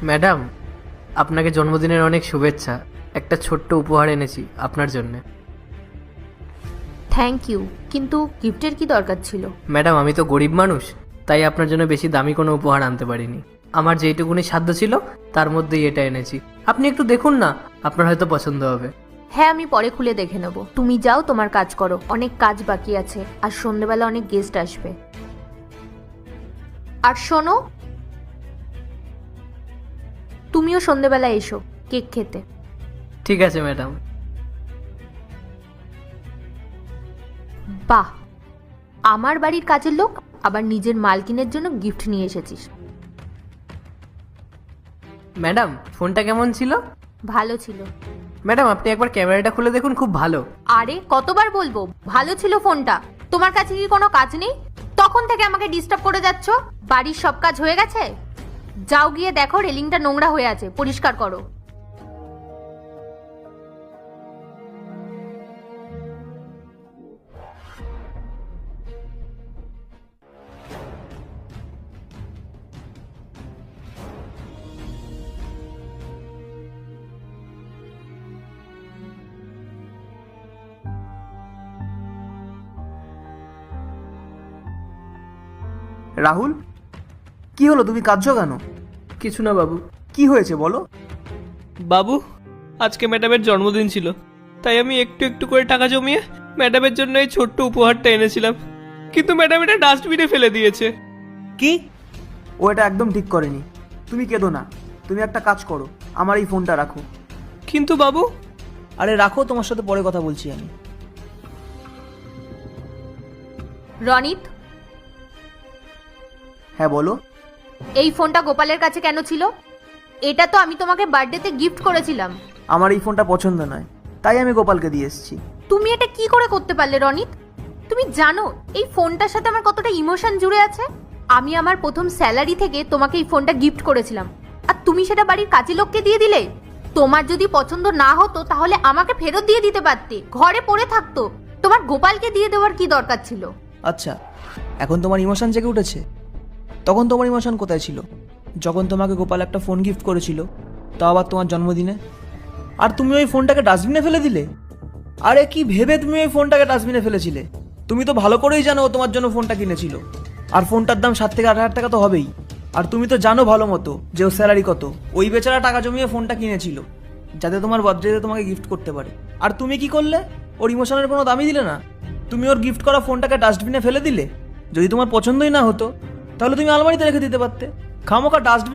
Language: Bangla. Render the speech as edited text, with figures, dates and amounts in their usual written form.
ম্যাডাম, আপনাকে জন্মদিনের অনেক শুভেচ্ছা। একটা ছোট্ট উপহার এনেছি আপনার জন্য। থ্যাংক ইউ, কিন্তু গিফটের কি দরকার ছিল? ম্যাডাম, আমি তো গরিব মানুষ, তাই আপনার জন্য বেশি দামি কোনো উপহার আনতে পারিনি। আমার যেইটুকুনি সাধ্য ছিল তার মধ্যেই এটা এনেছি। আপনি একটু দেখুন না, আপনার হয়তো পছন্দ হবে। হ্যাঁ, আমি পরে খুলে দেখে নেব। তুমি যাও, তোমার কাজ করো, অনেক কাজ বাকি আছে, আর সন্ধ্যেবেলা অনেক গেস্ট আসবে। আর শোনো, তুমিও সন্ধ্যেবেলা এসো কেক খেতে। ঠিক আছে ম্যাডাম। বাহ, আমার বাড়ির কাজের লোক, আবার নিজের মালকিনের জন্য গিফট নিয়ে এসেছিস। ম্যাডাম, ফোনটা কেমন ছিল? ভালো ছিল। ম্যাডাম, আপনি একবার ক্যামেরাটা খুলে দেখুন, খুব ভালো। আরে কতবার বলবো ভালো ছিল ফোনটা? তোমার কাছে কি কোনো কাজ নেই? তখন থেকে আমাকে ডিস্টার্ব করে যাচ্ছ। বাড়ির সব কাজ হয়ে গেছে? যাও গিয়ে দেখো রেলিংটা নোংরা হয়ে আছে, পরিষ্কার করো। রাহুল, কি হলো? তুমি কাঁদছো কেন? কিছু না বাবু। কি হয়েছে বলো? বাবু, আজকে ম্যাডামের জন্মদিন ছিল, তাই আমি একটু একটু করে টাকা জমিয়ে ম্যাডামের জন্য এই ছোট্ট উপহারটা এনেছিলাম, কিন্তু ম্যাডাম এটা ডাস্টবিনে ফেলে দিয়েছে। কি? ও এটা একদম ঠিক করেনি। তুমি কেঁদো না, তুমি একটা কাজ করো, আমার এই ফোনটা রাখো। কিন্তু বাবু। আরে রাখো, তোমার সাথে পরে কথা বলছি আমি। রনিত, হ্যাঁ বলো। এই ফোনটা গোপালের কাছে কেন ছিল? এটা তো আমি তোমাকে বার্থডেতে গিফট করেছিলাম। আমার এই ফোনটা পছন্দ নয়, তাই আমি গোপালকে দিয়ে এসেছি। তুমি এটা কি করে করতে পারলে রনিত? তুমি জানো এই ফোনটার সাথে আমার কতটা ইমোশন জুড়ে আছে? আমি আমার প্রথম স্যালারি থেকে তোমাকে এই ফোনটা গিফট করেছিলাম, আর তুমি সেটা বাড়ির কাজের লোককে দিয়ে দিলে। তোমার যদি পছন্দ না হতো তাহলে আমাকে ফেরত দিয়ে দিতে পারতে, ঘরে পড়ে থাকতো। তোমার গোপালকে দিয়ে দেওয়ার কি দরকার ছিল? আচ্ছা, এখন তোমার ইমোশন জেগে উঠেছে? তখন তোমার ইমোশন কোথায় ছিল, যখন তোমাকে গোপাল একটা ফোন গিফট করেছিল, তাও আবার তোমার জন্মদিনে? আর তুমি ওই ফোনটাকে ডাস্টবিনে ফেলে দিলে? আরে কি ভেবে তুমি ওই ফোনটাকে ডাস্টবিনে ফেলেছিলে? তুমি তো ভালো করেই জানো ও তোমার জন্য ফোনটা কিনেছিল, আর ফোনটার দাম 7 থেকে 8 হাজার টাকা তো হবেই। আর তুমি তো জানো ভালো মতো যে ওর স্যালারি কত। ওই বেচারা টাকা জমিয়ে ফোনটা কিনেছিল যাতে তোমার বার্থডেতে তোমাকে গিফট করতে পারে। আর তুমি কি করলে? ওর ইমোশনের কোনো দামই দিলে না। তুমি ওর গিফট করা ফোনটাকে ডাস্টবিনে ফেলে দিলে। যদি তোমার পছন্দই না হতো তাহলে তুমি আলমারিতে রেখে দিতে পারতে। খামোকা ডাস্টবিন